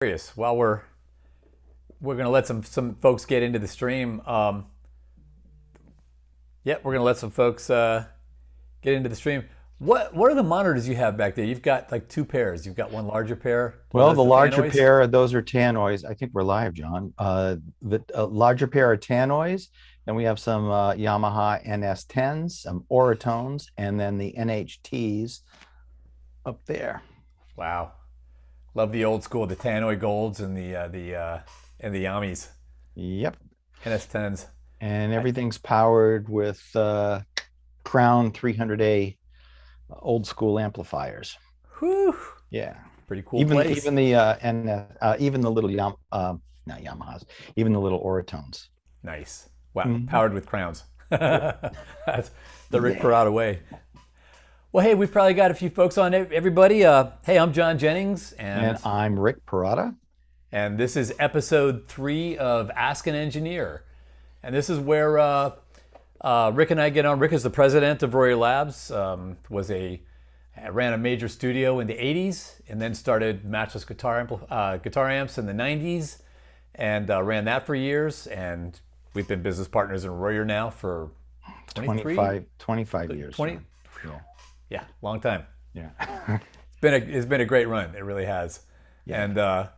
Curious. While we're gonna let some folks get into the stream. Yeah, we're gonna let some folks get into the stream. What are the monitors you have back there? You've got like two pairs. You've got one larger pair. Are Well, those the the larger tannoys? pair, those are tannoys. I think we're live, John. The larger pair are tannoys. Then we have some Yamaha NS10s, some Oratones, and then the NHTs up there. Wow, love the old school, the tannoy golds and the Yamis, Yep. NS10s. And everything's powered with Crown 300A old school amplifiers. Whew, Yeah. pretty cool Even place. even the even the little not Yamahas, even the little Oratones. Nice. Wow, Mhm. powered with crowns. Yep. That's the Rick Yeah. Perrotta way. Well, hey, we've probably got a few folks on. Everybody. Hey, I'm John Jennings, And I'm Rick Perrotta. and this is episode 3 of Ask an Engineer. And this is where Rick and I get on. Rick is the president of Royer Labs. Ran a major studio in the '80s, and then started matchless guitar amps in the '90s, and ran that for years. And we've been business partners in Royer now for 23, 25 years, 20. John. Yeah. Yeah, long time. Yeah. It's been a great run. It really has. Yeah. And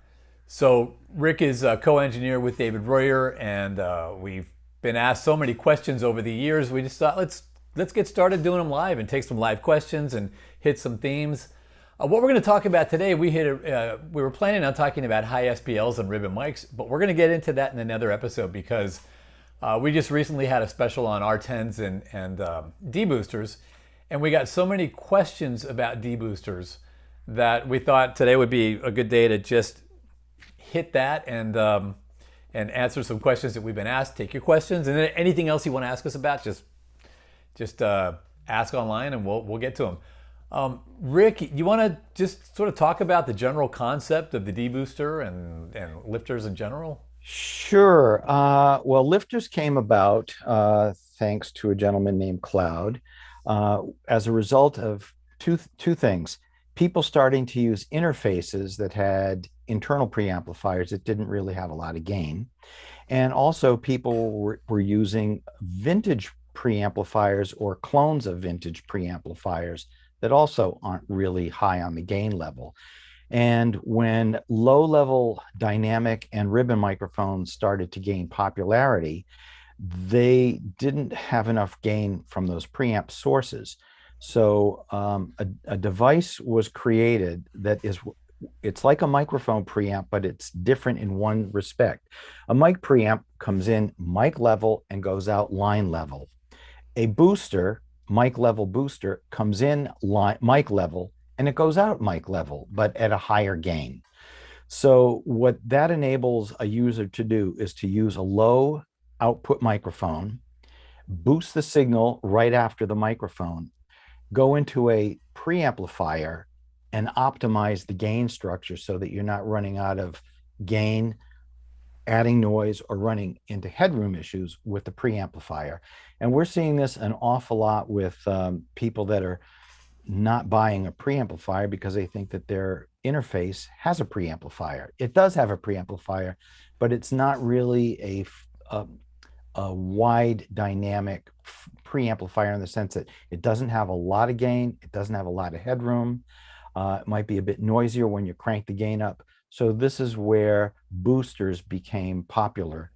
so Rick is a co-engineer with David Royer, and we've been asked so many questions over the years. We just thought let's get started doing them live and take some live questions and hit some themes. What we're going to talk about today, we were planning on talking about high SPLs and ribbon mics, but we're going to get into that in another episode because we just recently had a special on R10s and D boosters, and we got so many questions about D boosters that we thought today would be a good day to just hit that and answer some questions that we've been asked. Take your questions, and then anything else you want to ask us about, just ask online, and we'll get to them. Rick, you want to just sort of talk about the general concept of the D booster and lifters in general? Sure. Well, lifters came about thanks to a gentleman named Cloud as a result of two things. People starting to use interfaces that had internal preamplifiers that didn't really have a lot of gain. And also, people were using vintage preamplifiers or clones of vintage preamplifiers that also aren't really high on the gain level. And when low level dynamic and ribbon microphones started to gain popularity, they didn't have enough gain from those preamp sources. So a device was created that is it's like a microphone preamp, but it's different in one respect. A mic preamp comes in mic level and goes out line level. A booster, mic level booster, comes in mic level and it goes out mic level, but at a higher gain. So what that enables a user to do is to use a low output microphone, boost the signal right after the microphone, go into a preamplifier and optimize the gain structure so that you're not running out of gain, adding noise, or running into headroom issues with the preamplifier. And we're seeing this an awful lot with people that are not buying a preamplifier because they think that their interface has a preamplifier. It does have a preamplifier, but it's not really a wide dynamic preamplifier in the sense that it doesn't have a lot of gain, it doesn't have a lot of headroom. It might be a bit noisier when you crank the gain up. So this is where boosters became popular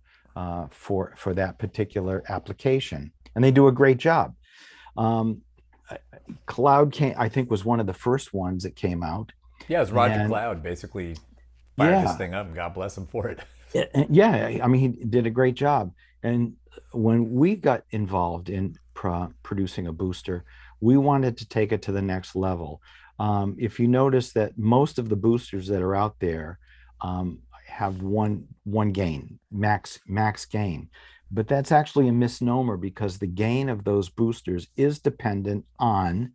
for that particular application, and they do a great job. Um, Cloud came, I think, was one of the first ones that came out, Yeah, it was Roger and Cloud basically fired this yeah, thing up, and God bless him for it. yeah. I mean, he did a great job. And when we got involved in producing a booster, we wanted to take it to the next level. If you notice that most of the boosters that are out there have one gain, max gain, but that's actually a misnomer because the gain of those boosters is dependent on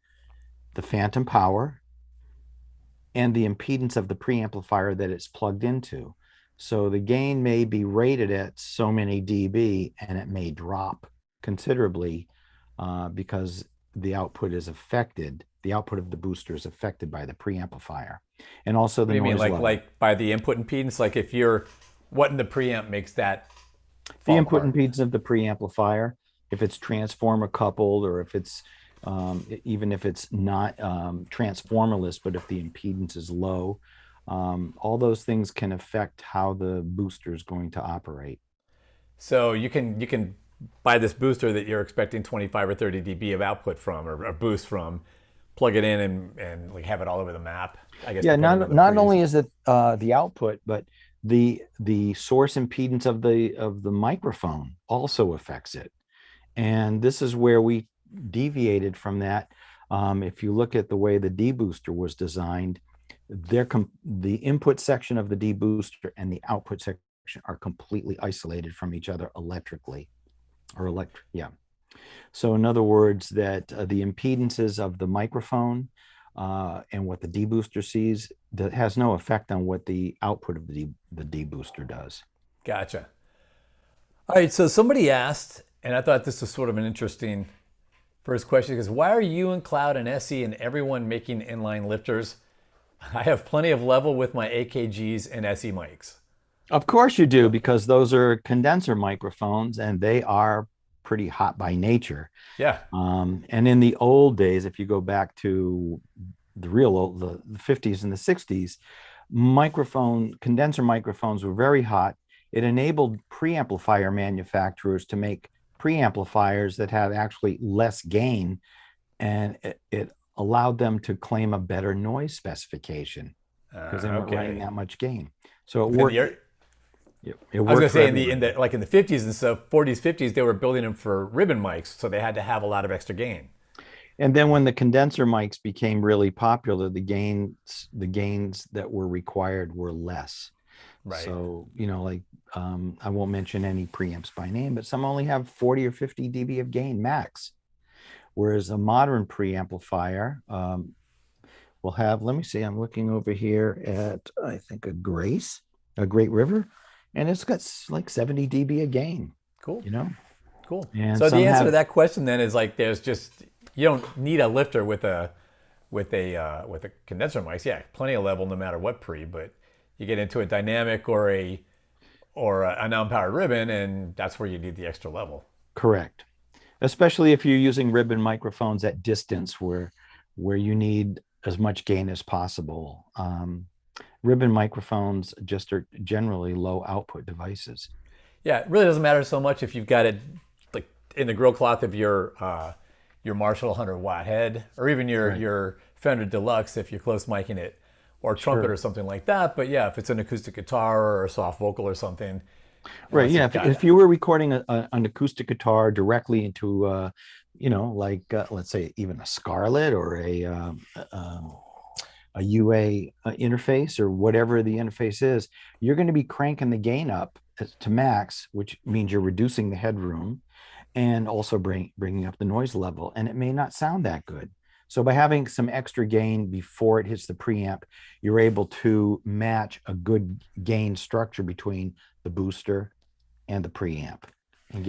the phantom power and the impedance of the preamplifier that it's plugged into. So the gain may be rated at so many dB and it may drop considerably because the output is affected the output of the booster is affected by the preamplifier and also What the do you mean, noise level. like by the input impedance? Like if you're, what in the preamp makes that The fall input apart? impedance of the preamplifier, if it's transformer coupled or if it's even if it's not transformerless, but if the impedance is low, all those things can affect how the booster is going to operate. So you can buy this booster that you're expecting 25 or 30 dB of output from, or a boost from, plug it in and like have it all over the map. I guess Yeah, depending on the not pre's. only is it the output, but the source impedance of the microphone also affects it. And this is where we deviated from that. If you look at the way the D booster was designed, the input section of the D booster and the output section are completely isolated from each other electrically, or yeah. So in other words, that the impedances of the microphone and what the D booster sees, that has no effect on what the output of the D booster does. Gotcha. All right, so somebody asked, and I thought this was sort of an interesting first question, because why are you and Cloud and SE and everyone making inline lifters? I have plenty of level with my AKGs and SE mics. Of course you do, because those are condenser microphones and they are pretty hot by nature. Yeah, And in the old days, if you go back to the real old, the 50s and the 60s, condenser microphones were very hot. It enabled preamplifier manufacturers to make preamplifiers that had actually less gain, and it allowed them to claim a better noise specification because they weren't running okay. that much gain. So it In worked. the It I was worked gonna for say in everybody. the like in the 50s and stuff, 40s, 50s, they were building them for ribbon mics, so they had to have a lot of extra gain. And then when the condenser mics became really popular, the gains that were required were less. Right. So, like I won't mention any preamps by name, but some only have 40 or 50 dB of gain max. Whereas a modern preamplifier will have, let me see, I'm looking over here at, I think, a Great River, and it's got like 70 dB of gain, Cool. you know, Cool. and So some the answer to have, that question then is like there's just you don't need a lifter with a condenser mic. Yeah, plenty of level no matter what pre, but you get into a dynamic or a non-powered ribbon, and that's where you need the extra level. correct. Especially if you're using ribbon microphones at distance where you need as much gain as possible. Ribbon microphones just are generally low output devices. Yeah, it really doesn't matter so much if you've got it like in the grill cloth of your Marshall 100-watt head, or even your Right. your Fender Deluxe if you're close micing it, or trumpet or Sure. something like that. But yeah, if it's an acoustic guitar or a soft vocal or something, Right. unless Yeah. you've If got you were recording an acoustic guitar directly into, like let's say even a Scarlett or a UA interface or whatever the interface is, you're going to be cranking the gain up to max, which means you're reducing the headroom and also bringing up the noise level. And it may not sound that good. So by having some extra gain before it hits the preamp, you're able to match a good gain structure between the booster and the preamp and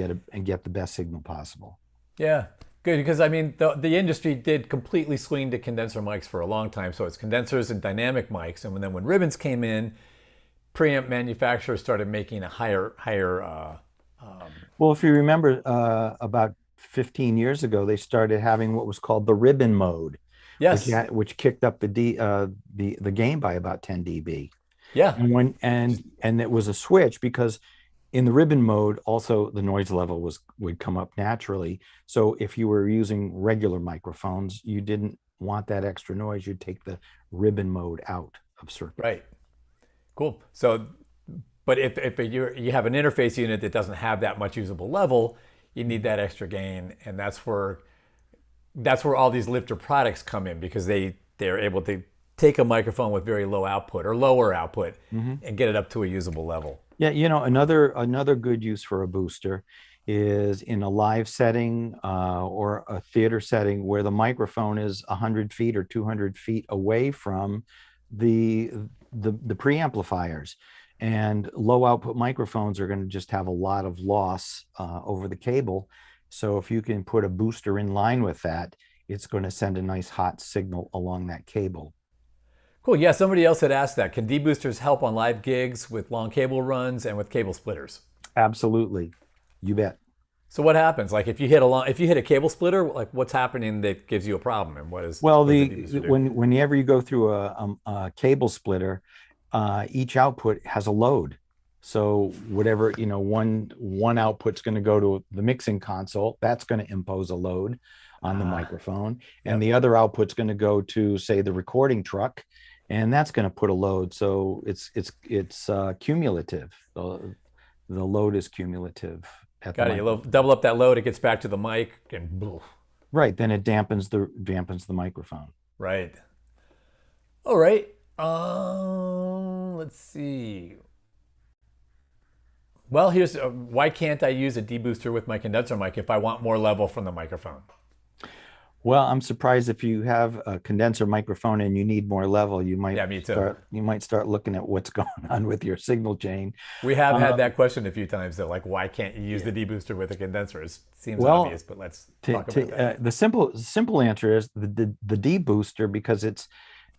get the best signal possible. yeah, good because I mean the industry did completely swing to condenser mics for a long time. So it's condensers and dynamic mics, and then when ribbons came in, preamp manufacturers started making a higher. Well, if you remember, about 15 years ago, they started having what was called the ribbon mode, Yes, which kicked up the gain by about 10 dB. yeah, And it was a switch because in the ribbon mode, also the noise level would come up naturally. So if you were using regular microphones, you didn't want that extra noise. You'd take the ribbon mode out of circuit. right, cool. So, but if you have an interface unit that doesn't have that much usable level, you need that extra gain, and that's where all these lifter products come in because they're able to take a microphone with very low output or lower output Mm-hmm. and get it up to a usable level. Yeah, another good use for a booster is in a live setting or a theater setting where the microphone is 100 feet or 200 feet away from the the preamplifiers, and low output microphones are going to just have a lot of loss over the cable. So if you can put a booster in line with that, it's going to send a nice hot signal along that cable. Cool. Yeah, somebody else had asked that. Can D-boosters help on live gigs with long cable runs and with cable splitters? Absolutely. You bet. So what happens? Like if you hit a cable splitter, like what's happening that gives you a problem, and Well, what does the the D-booster do? whenever you go through a cable splitter, each output has a load. So whatever, one output's going to go to the mixing console, that's going to impose a load on the Ah, microphone, and yep. the other output's going to go to, say, the recording truck, and that's going to put a load. So it's cumulative. The load is cumulative at the Got it. You microphone. double up that load, it gets back to the mic, and Right, then it dampens the microphone. right. All right. Let's see. Well, here's why can't I use a debooster with my condenser mic if I want more level from the microphone? Well, I'm surprised if you have a condenser microphone and you need more level, Yeah, me too. you might start looking at what's going on with your signal chain. We have had Um, that question a few times though, like why can't you use yeah. the debooster with a condenser? It seems Well, obvious, but let's talk about that. the simple answer is the D booster, because it's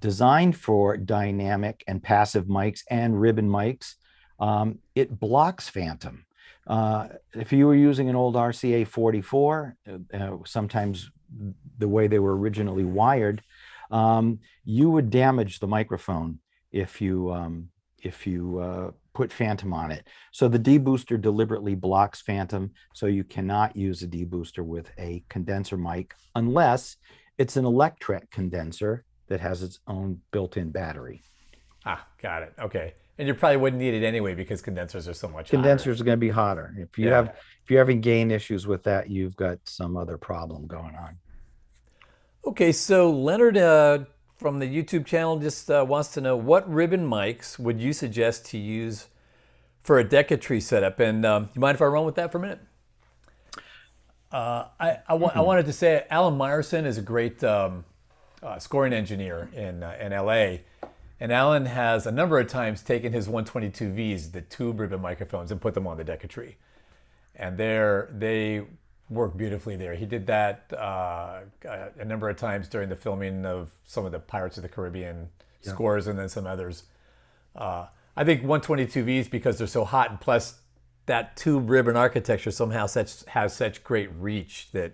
designed for dynamic and passive mics and ribbon mics. It blocks phantom. If you were using an old RCA 44, sometimes the way they were originally wired, you would damage the microphone if you put phantom on it. So the debooster deliberately blocks phantom, so you cannot use a debooster with a condenser mic unless it's an electret condenser that has its own built-in battery. Ah, got it. Okay. And you probably wouldn't need it anyway because condensers are so much hotter. Condensers are going to be hotter. Yeah. If you're having gain issues with that, you've got some other problem going on. Okay, so Leonard from the YouTube channel just wants to know what ribbon mics would you suggest to use for a Decatree setup? And you mind if I run with that for a minute? I wanted to say Alan Meyerson is a great scoring engineer in LA. And Alan has a number of times taken his 122Vs, the tube ribbon microphones, and put them on the Decatree. And they work beautifully there. He did that a number of times during the filming of some of the Pirates of the Caribbean Yeah. scores and then some others. I think 122Vs, because they're so hot, and plus that tube ribbon architecture somehow has such great reach that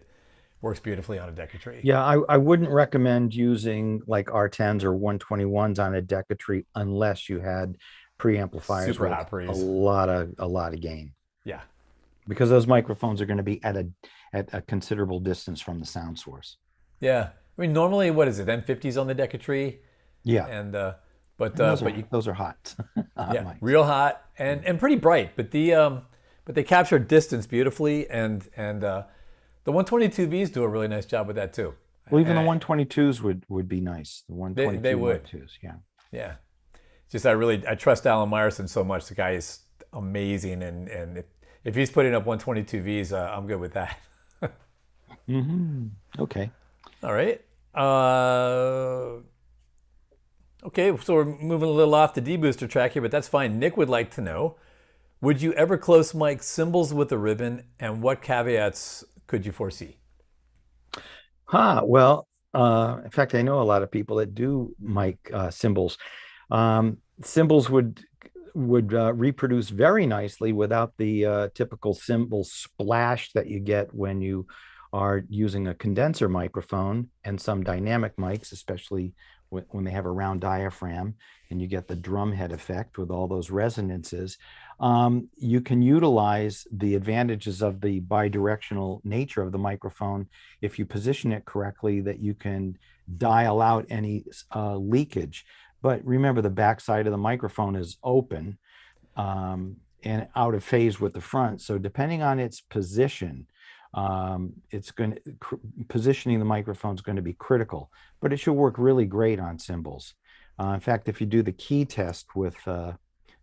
works beautifully on a Decatree. Yeah, I wouldn't recommend using like R10s or 121s on a Decatree unless you had preamplifiers Super with hot a pre's. lot of gain, Yeah. because those microphones are going to be at a considerable distance from the sound source. Yeah. I mean, normally, what is it? M50s on the Decatree, Yeah, and and but you those are hot, hot yeah, mics. real hot and pretty bright. But they capture distance beautifully, and the 122Vs do a really nice job with that too. Well, even And the 122s would be nice. The they 122 would, Mark IIs, yeah. yeah. Just I trust Alan Meyerson so much. The guy is amazing, and if he's putting up 122Vs, I'm good with that. Okay. All right. Okay, so we're moving a little off the debooster track here, but that's fine. Nick would like to know, would you ever close mic cymbals with a ribbon, and what caveats could you foresee? Well, in fact, I know a lot of people that do mic cymbals. Cymbals would reproduce very nicely without the typical cymbal splash that you get when you are using a condenser microphone, and some dynamic mics, especially when they have a round diaphragm and you get the drum head effect with all those resonances. You can utilize the advantages of the bidirectional nature of the microphone if you position it correctly, that you can dial out any leakage. But remember, the backside of the microphone is open, and out of phase with the front. So depending on its position, positioning the microphone is going to be critical, but it should work really great on cymbals. In fact, if you do the key test with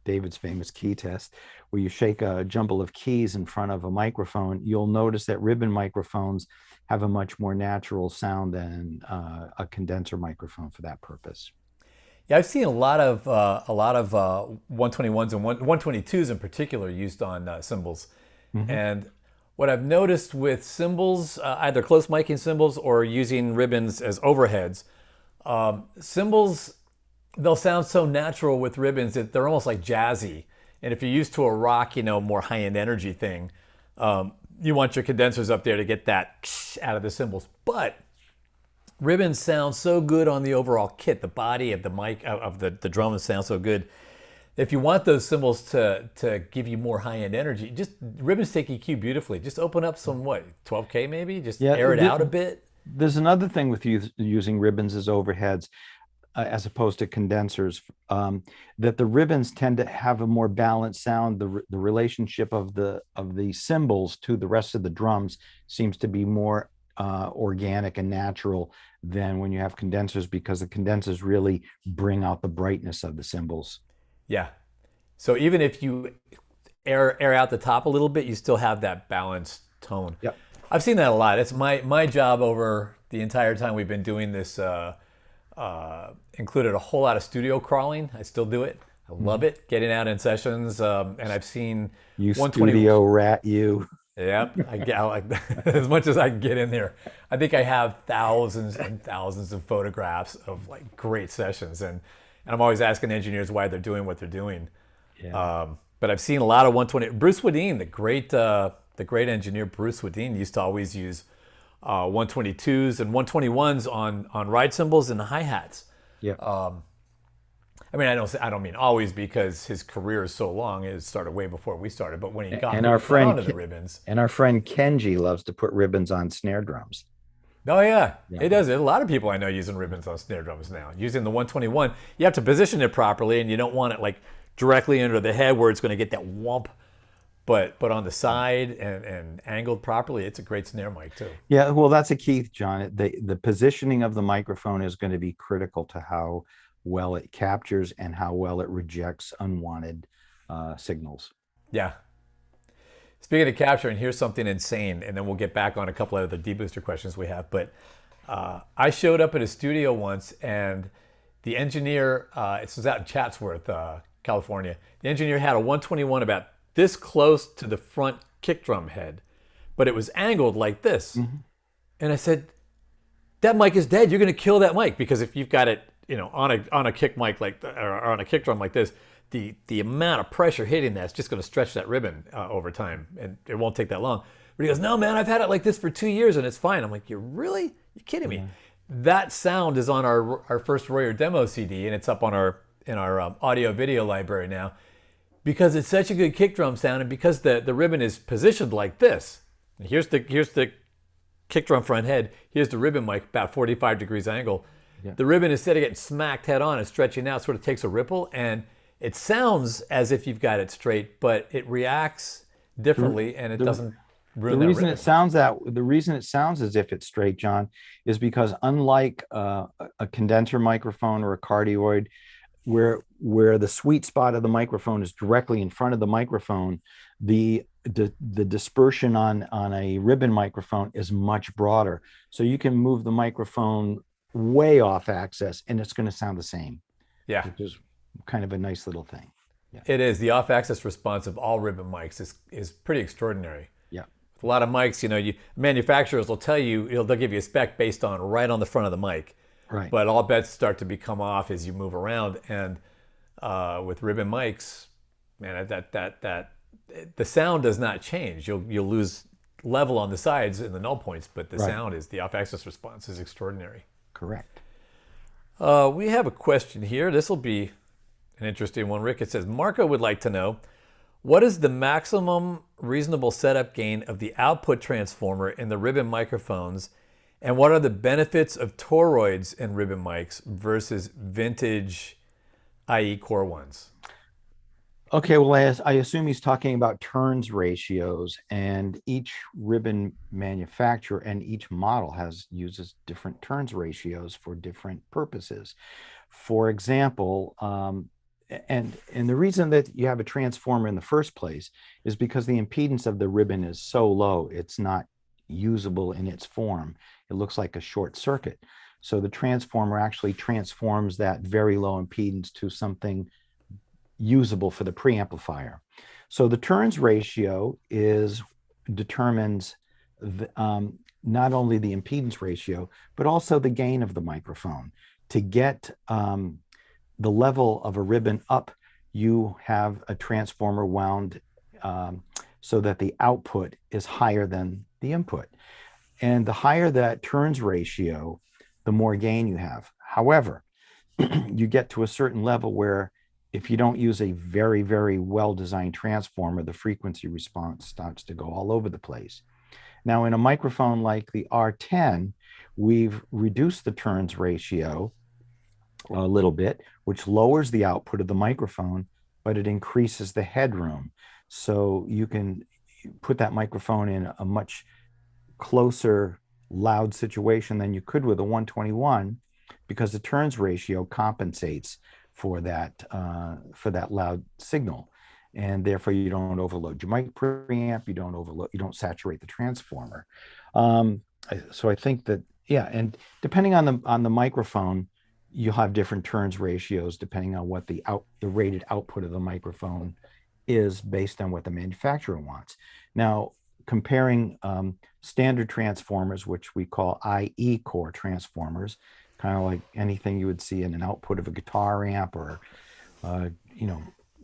David's famous key test, where you shake a jumble of keys in front of a microphone, you'll notice that ribbon microphones have a much more natural sound than a condenser microphone for that purpose. Yeah, I've seen a lot of 121s and 122s in particular used on cymbals, Mhm. and what I've noticed with cymbals, either close miking cymbals or using ribbons as overheads, cymbals, they'll sound so natural with ribbons that they're almost like jazzy. And if you're used to a rock, more high-end energy thing, you want your condensers up there to get that out of the cymbals. But ribbons sound so good on the overall kit. The body of the mic of the drum sounds so good. If you want those cymbals to give you more high-end energy, just ribbons take EQ beautifully. Just open up some 12K maybe, just Yeah, air it out a bit. there's another thing with using ribbons as overheads, as opposed to condensers, that the ribbons tend to have a more balanced sound. The relationship of the cymbals to the rest of the drums seems to be more organic and natural than when you have condensers, because the condensers really bring out the brightness of the cymbals. Yeah. So even if you air out the top a little bit, you still have that balanced tone. Yep. I've seen that a lot. It's my job over the entire time we've been doing this. Included a whole lot of studio crawling. I still do it. I love it. Getting out in sessions, and I've seen You 120. studio rat, you. Yep, I get like as much as I can get in there. I think I have thousands and thousands of photographs of like great sessions, and I'm always asking engineers why they're doing what they're doing. Yeah. But I've seen a lot of 120. Bruce Wadeen, the great engineer Bruce Wadeen, used to always use 122s and 121s on ride cymbals and hi-hats. Yeah. I mean, I don't mean always, because his career is so long. It started way before we started. But when he got And our onto friend the ribbons, and our friend Kenji loves to put ribbons on snare drums. oh yeah, Yeah. it does. A lot of people I know using ribbons on snare drums now. Using the 121, you have to position it properly, and you don't want it like directly under the head where it's going to get that whomp. But on the side and angled properly, it's a great snare mic too. Yeah, well, that's a key, John. The positioning of the microphone is going to be critical to how well it captures and how well it rejects unwanted signals. Yeah. Speaking of capturing, here's something insane, and then we'll get back on a couple of other debooster questions we have. But I showed up at a studio once, and the engineer, this was out in Chatsworth, California. The engineer had a 121 about this close to the front kick drum head, but it was angled like this. And I said, that mic is dead. You're going to kill that mic, because if you've got it, on a kick mic or on a kick drum like this, the amount of pressure hitting that's just going to stretch that ribbon over time, and it won't take that long. But he goes, no, man, I've had it like this for 2 years and it's fine. I'm like, you're kidding me? That sound is on our first Royer demo CD, and it's up on in our audio video library now, because it's such a good kick drum sound, and because the ribbon is positioned like this. Here's the kick drum front head. Here's the ribbon mic, about 45 degrees angle. Yeah. The ribbon, instead of getting smacked head on and stretching out, sort of takes a ripple, and it sounds as if you've got it straight, but it reacts differently, and it doesn't ruin The that reason ribbon. the reason it sounds as if it's straight, John, is because unlike a condenser microphone or a cardioid, where the sweet spot of the microphone is directly in front of the microphone, the dispersion on a ribbon microphone is much broader. So you can move the microphone way off axis and it's going to sound the same. Yeah, Which is kind of a nice little thing. Yeah. it is. The off-axis response of all ribbon mics is pretty extraordinary. Yeah. With a lot of mics, manufacturers will tell you, they'll give you a spec based on right on the front of the mic. Right. But all bets start to become off as you move around, and with ribbon mics, man, the sound does not change. You'll lose level on the sides and the null points, but the sound is the off-axis response is extraordinary. Correct. We have a question here. This will be an interesting one, Rick. It says, Marco would like to know, what is the maximum reasonable setup gain of the output transformer in the ribbon microphones, and what are the benefits of toroids in ribbon mics versus vintage, i.e. core ones? Okay, well, I assume he's talking about turns ratios, and each ribbon manufacturer and each model uses different turns ratios for different purposes. For example, and the reason that you have a transformer in the first place is because the impedance of the ribbon is so low, it's not usable in its form. It looks like a short circuit. So the transformer actually transforms that very low impedance to something usable for the preamplifier. So the turns ratio is determines not only the impedance ratio, but also the gain of the microphone. To get the level of a ribbon up, you have a transformer wound so that the output is higher than the input. And the higher that turns ratio, the more gain you have. However, you get to a certain level where if you don't use a very, very well-designed transformer, the frequency response starts to go all over the place. Now, in a microphone like the R10, we've reduced the turns ratio a little bit, which lowers the output of the microphone, but it increases the headroom. So you can put that microphone in a much closer loud situation than you could with a 121 because the turns ratio compensates for that loud signal, and therefore you don't overload your mic preamp, you don't saturate the transformer. So I think that, yeah, and depending on the microphone, you'll have different turns ratios depending on what the rated output of the microphone is based on what the manufacturer wants. Now, comparing standard transformers, which we call IE core transformers, kind of like anything you would see in an output of a guitar amp or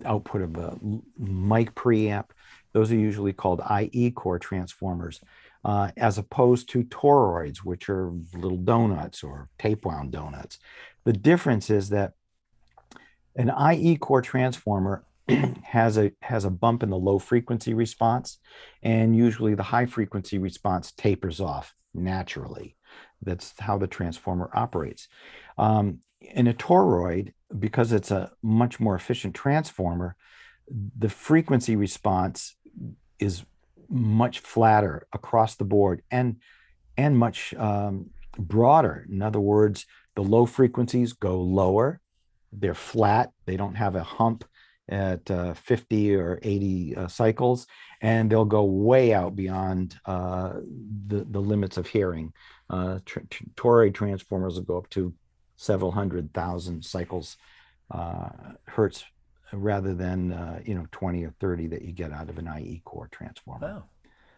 output of a mic preamp. Those are usually called IE core transformers, as opposed to toroids, which are little donuts or tape wound donuts. The difference is that an IE core transformer has a bump in the low frequency response, and usually the high frequency response tapers off naturally. That's how the transformer operates. In a toroid, because it's a much more efficient transformer, the frequency response is much flatter across the board and much broader. In other words, the low frequencies go lower, they're flat, they don't have a hump at 50 or 80 cycles, and they'll go way out beyond the limits of hearing. Toroid transformers will go up to several 100,000 cycles hertz rather than 20 or 30 that you get out of an IE core transformer. Wow.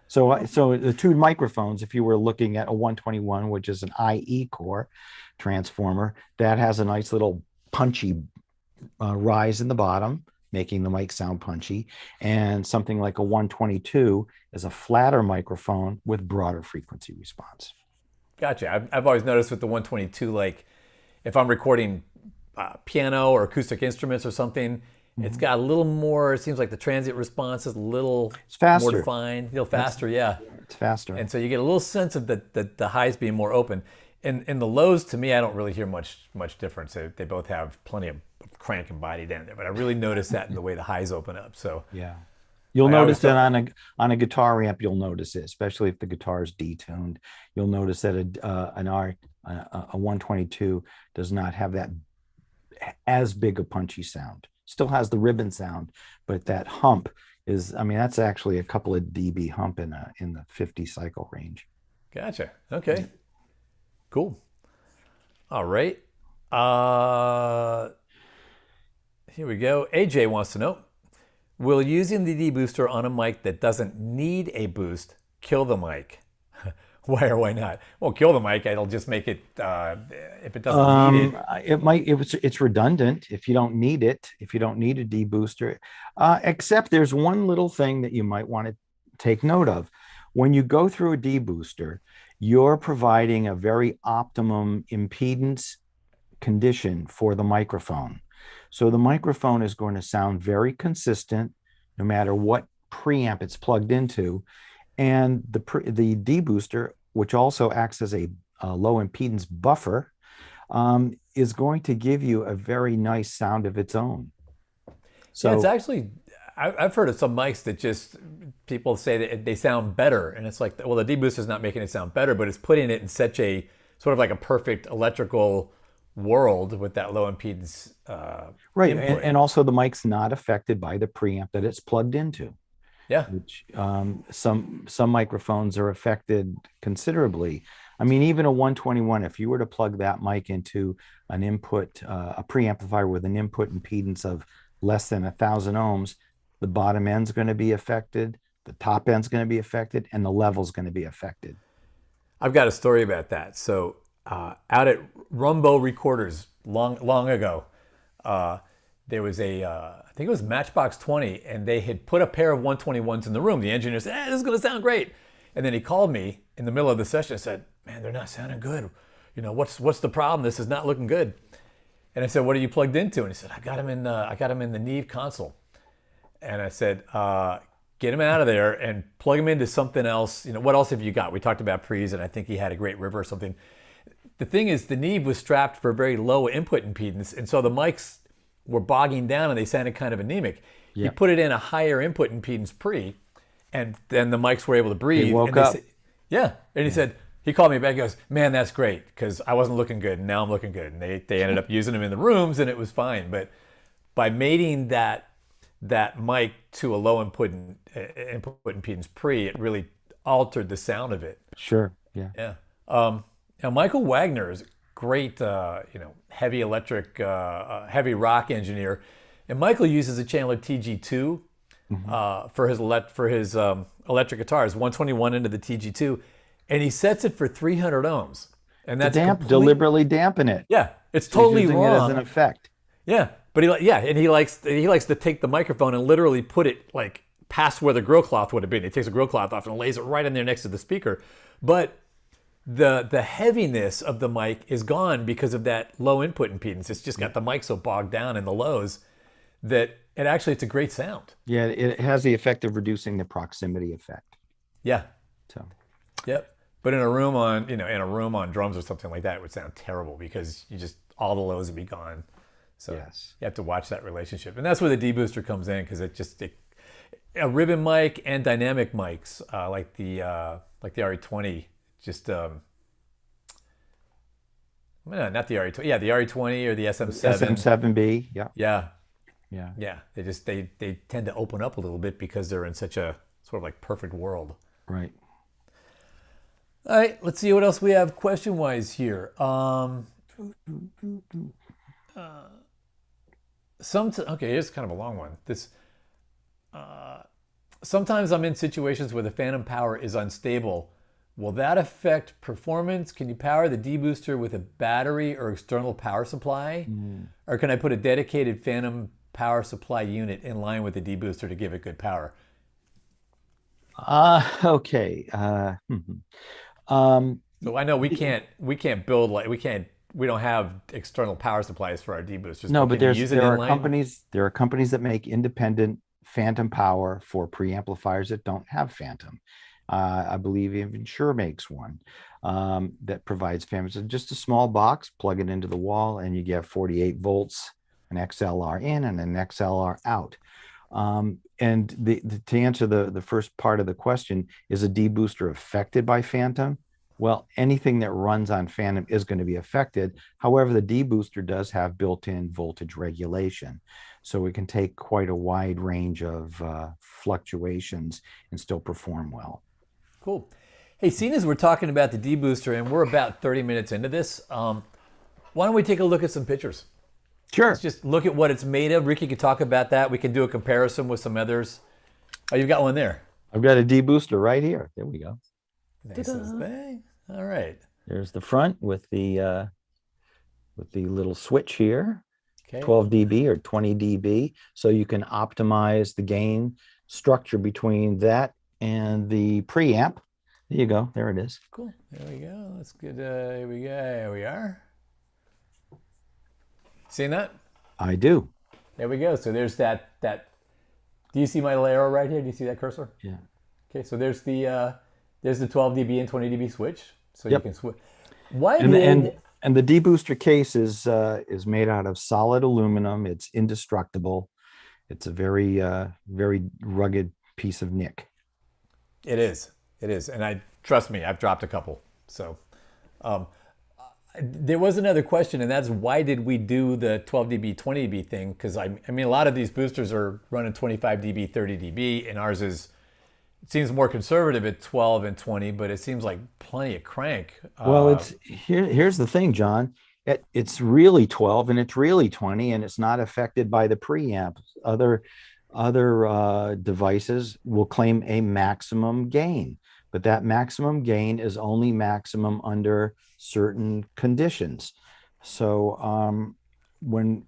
So the two microphones, if you were looking at a 121, which is an IE core transformer, that has a nice little punchy rise in the bottom, making the mic sound punchy. And something like a 122 is a flatter microphone with broader frequency response. Gotcha. I've always noticed with the 122, like if I'm recording piano or acoustic instruments or something, it's got a little more, it seems like the transient response is a little more defined, a little faster, yeah. It's faster. And so you get a little sense of the highs being more open. In the lows, to me, I don't really hear much difference. They both have plenty of crank embodied in there, but I really notice that in the way the highs open up. So yeah, you'll notice that on a guitar amp. You'll notice it, especially if the guitar is detuned. You'll notice that a 122 does not have that as big a punchy sound. Still has the ribbon sound, but that hump is, I mean, that's actually a couple of dB hump in the 50 cycle range. Gotcha. Okay. Cool. All right. Here we go. AJ wants to know, will using the debooster on a mic that doesn't need a boost kill the mic? Why or why not? Well, kill the mic. It'll just make it, if it doesn't need it. It might, it's redundant if you don't need it, if you don't need a debooster, except there's one little thing that you might want to take note of. When you go through a debooster, you're providing a very optimum impedance condition for the microphone. So the microphone is going to sound very consistent no matter what preamp it's plugged into. And the debooster, which also acts as a low impedance buffer, is going to give you a very nice sound of its own. So yeah, it's actually, I've heard of some mics that just people say that they sound better, and it's like, well, the debooster is not making it sound better, but it's putting it in such a sort of like a perfect electrical world with that low impedance right, and also the mic's not affected by the preamp that it's plugged into. Yeah, which some microphones are affected considerably. I mean, even a 121, if you were to plug that mic into an input, a preamplifier with an input impedance of less than 1,000 ohms, the bottom end's going to be affected, The top end's going to be affected, and the level's going to be affected. I've got a story about that. So out at Rumbo Recorders long ago, uh, there was I think it was Matchbox 20, and they had put a pair of 121s in the room. The engineer said, "This is going to sound great," and then he called me in the middle of the session and said, "Man, they're not sounding good. What's the problem? This is not looking good." And I said, "What are you plugged into?" And he said, I got them in the Neve console." And I said, "Get him out of there and plug him into something else. What else have you got?" We talked about pre's, and I think he had a great river or something. The thing is, the Neve was strapped for a very low input impedance, and so the mics were bogging down and they sounded kind of anemic. He Yeah. put it in a higher input impedance pre, and then the mics were able to breathe. They woke and up. said, yeah. And he said, he called me back. He goes, "Man, that's great, because I wasn't looking good, and now I'm looking good." And they ended up using them in the rooms, and it was fine. But by mating that mic to a low input impedance pre, it really altered the sound of it. Sure. Yeah. Yeah. Now Michael Wagner is a great, heavy electric, heavy rock engineer, and Michael uses a channel TG2 for his electric guitars, 121 into the TG2, and he sets it for 300 ohms, and that's Deliberately dampen it. yeah, it's He's totally using it as an wrong. effect. Yeah, but he likes to take the microphone and literally put it like past where the grill cloth would have been. He takes a grill cloth off and lays it right in there next to the speaker, but the heaviness of the mic is gone because of that low input impedance. It's just got the mic so bogged down in the lows that it's a great sound. Yeah, it has the effect of reducing the proximity effect. Yeah. So, Yep. But in a room on drums or something like that, it would sound terrible because all the lows would be gone. So yes. you have to watch that relationship, and that's where the D-booster comes in, because a ribbon mic and dynamic mics like the RE20, just no, not the RE20, yeah, the RE20 or the SM7. SM7B. Yeah. Yeah, Yeah. yeah. They tend to open up a little bit because they're in such a sort of like perfect world. Right. All right, let's see what else we have question-wise here. Okay, here's kind of a long one. Sometimes I'm in situations where the phantom power is unstable. Will that affect performance? Can you power the D-booster with a battery or external power supply? Or can I put a dedicated phantom power supply unit in line with the D-booster to give it good power? Okay. So I know we can't build we don't have external power supplies for our D-boosters. No, but can you use it there in are line? companies that make independent phantom power for preamplifiers that don't have phantom. I believe even Shure makes one that provides phantom. So just a small box, plug it into the wall, and you get 48 volts, an XLR in and an XLR out. And to answer the first part of the question, is a D-booster affected by phantom? Well, anything that runs on phantom is going to be affected. However, the D-booster does have built-in voltage regulation. So it can take quite a wide range of fluctuations and still perform well. Cool. Hey, seeing as we're talking about the D-booster and we're about 30 minutes into this, why don't we take a look at some pictures? Sure. Let's just look at what it's made of. Ricky could talk about that. We can do a comparison with some others. Oh, you've got one there. I've got a D-booster right here. There we go. Nice as thing. All right. There's the front with the little switch here, Okay. 12 dB or 20 dB. So you can optimize the gain structure between that and the preamp. There you go. There it is. Cool. There we go. That's good. Here we go. Here we are. Seen that? I do. There we go. So there's that. Do you see my little arrow right here? Do you see that cursor? Yeah. Okay. So there's the 12 dB and 20 dB switch. So Yep. you can switch. Why And the D-booster case is made out of solid aluminum. It's indestructible. It's a very very rugged piece of nick. It is. It is. And trust me, I've dropped a couple. So there was another question, and that's why did we do the 12 dB, 20 dB thing? Because I mean, a lot of these boosters are running 25 dB, 30 dB, and ours it seems more conservative at 12 and 20, but it seems like plenty of crank. Well, here's the thing, John. It's really 12 and it's really 20, and it's not affected by the preamp. devices will claim a maximum gain, but that maximum gain is only maximum under certain conditions. So when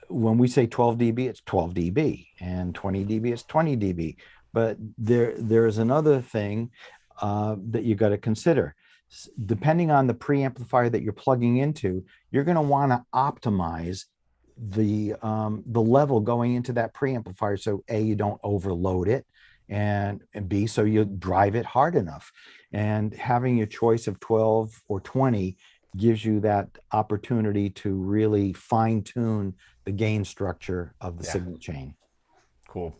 when we say 12 dB, it's 12 dB, and 20 dB, it's 20 dB. But there's another thing that you got to consider. Depending on the preamplifier that you're plugging into, you're going to want to optimize the level going into that preamplifier. So A, you don't overload it, and B, so you drive it hard enough. And having a choice of 12 or 20 gives you that opportunity to really fine tune the gain structure of the Yeah, signal chain. cool.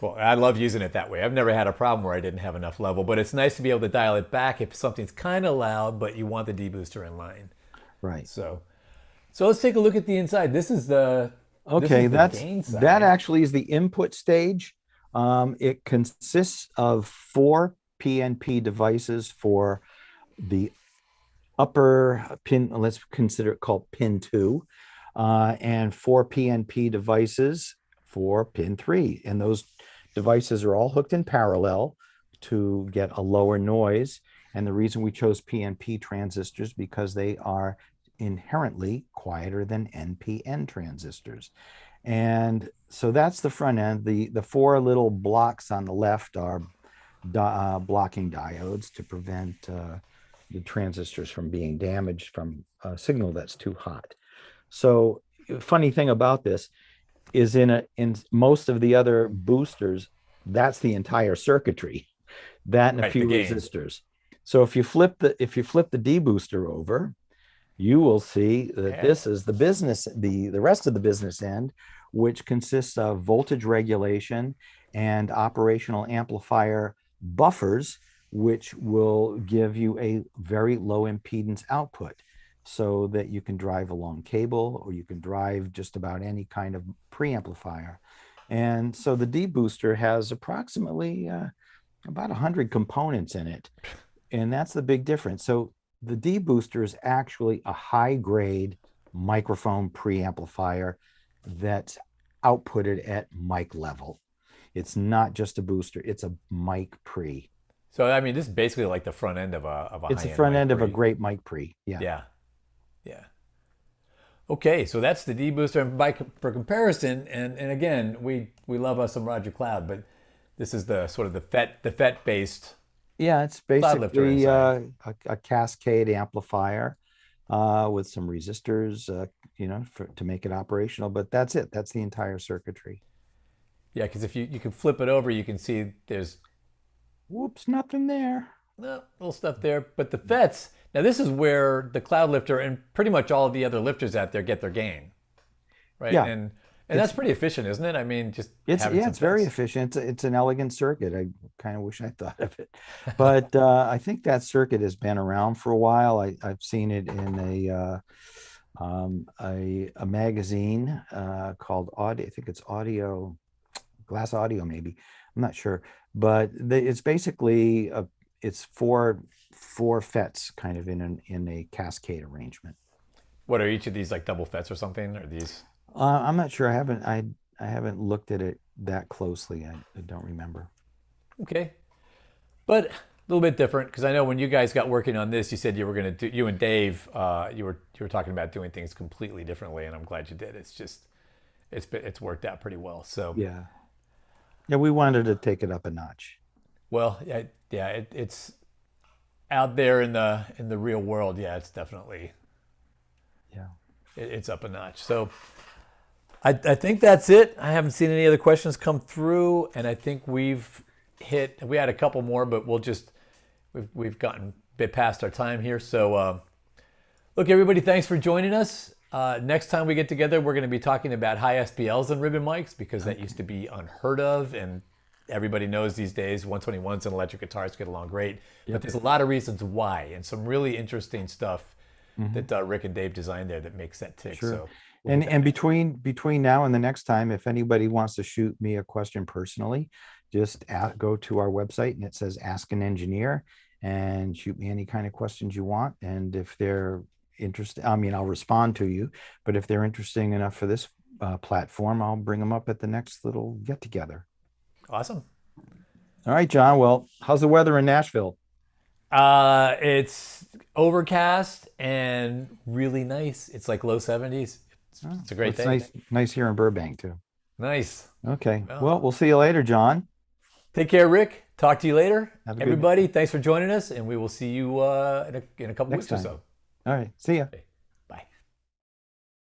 Well, I love using it that way. I've never had a problem where I didn't have enough level, but it's nice to be able to dial it back if something's kind of loud, but you want the debooster in line. Right. So, so let's take a look at the inside. This Okay, is the gain that side. actually is the input stage. It consists of four PNP devices for the upper pin, let's consider it called pin two, and four PNP devices for pin three. And those devices are all hooked in parallel to get a lower noise. And the reason we chose PNP transistors because they are inherently quieter than NPN transistors. And so that's the front end. The four little blocks on the left are blocking diodes to prevent the transistors from being damaged from a signal that's too hot. So, funny thing about this is in most of the other boosters, that's the entire circuitry, that and a Right, the few gain. resistors. So if you flip the D booster over, you will see that Yeah. this is the business, the rest of the business end, which consists of voltage regulation and operational amplifier buffers, which will give you a very low impedance output so that you can drive a long cable or you can drive just about any kind of preamplifier. And so the D booster has approximately about 100 components in it, and that's the big difference. So the D booster is actually a high grade microphone preamplifier that's outputted at mic level. It's not just a booster, it's a mic pre. So I mean, this is basically like the front end of a It's high the end front mic end of a pre. great mic pre. Yeah. Yeah, yeah. Okay, so that's the D booster. And for comparison, and again, we love us some Roger Cloud, but this is the sort of the FET based Yeah, it's cloud lifter basically inside. a cascade amplifier with some resistors, to make it operational. But that's it. That's the entire circuitry. Yeah, because if you can flip it over, you can see there's Whoops, nothing there. little stuff there. But the FETs, now this is where the cloud lifter and pretty much all of the other lifters out there get their gain, right? Yeah, And that's it's pretty efficient, isn't it? I mean, just it's having yeah, some it's very FETs. efficient. It's an elegant circuit. I kind of wish I thought of it, but I think that circuit has been around for a while. I've seen it in a magazine called Audio. I think it's Audio Glass Audio, maybe. I'm not sure, but it's basically it's four FETs kind of in a cascade arrangement. What are each of these like double FETs or something? Or these? I'm not sure. I haven't looked at it that closely. I don't remember. Okay, but a little bit different because I know when you guys got working on this, you said you were going to do you and Dave. You were talking about doing things completely differently, and I'm glad you did. It's just it's worked out pretty well. So Yeah. Yeah, we wanted to take it up a notch. well, yeah, it's out there in the real world. Yeah, it's definitely Yeah. it's up a notch. So I think that's it. I haven't seen any other questions come through, and I think we had a couple more, but we've gotten a bit past our time here. So look, everybody, thanks for joining us. Next time we get together, we're going to be talking about high SPLs and ribbon mics because that used Okay. to be unheard of, and everybody knows these days 121s and electric guitars get along great. But Yep. there's a lot of reasons why, and some really interesting stuff Hmm. that Rick and Dave designed there that makes that tick. Sure. So we'll And get that and next. between now and the next time, if anybody wants to shoot me a question personally, just go to our website and it says Ask an Engineer and shoot me any kind of questions you want. And if they're interested, I mean, I'll respond to you. But if they're interesting enough for this platform, I'll bring them up at the next little get together. Awesome. All right, John. Well, how's the weather in Nashville? It's overcast and really nice. It's like low 70s. Oh, It's a well, great it's day. nice here in Burbank too. Nice. Okay. Well, Well, we'll see you later, John. take care, Rick. Talk to you later. Have a good Everybody, thanks for joining us, and we will see you in a couple next weeks or time. so. All right. See ya. Okay.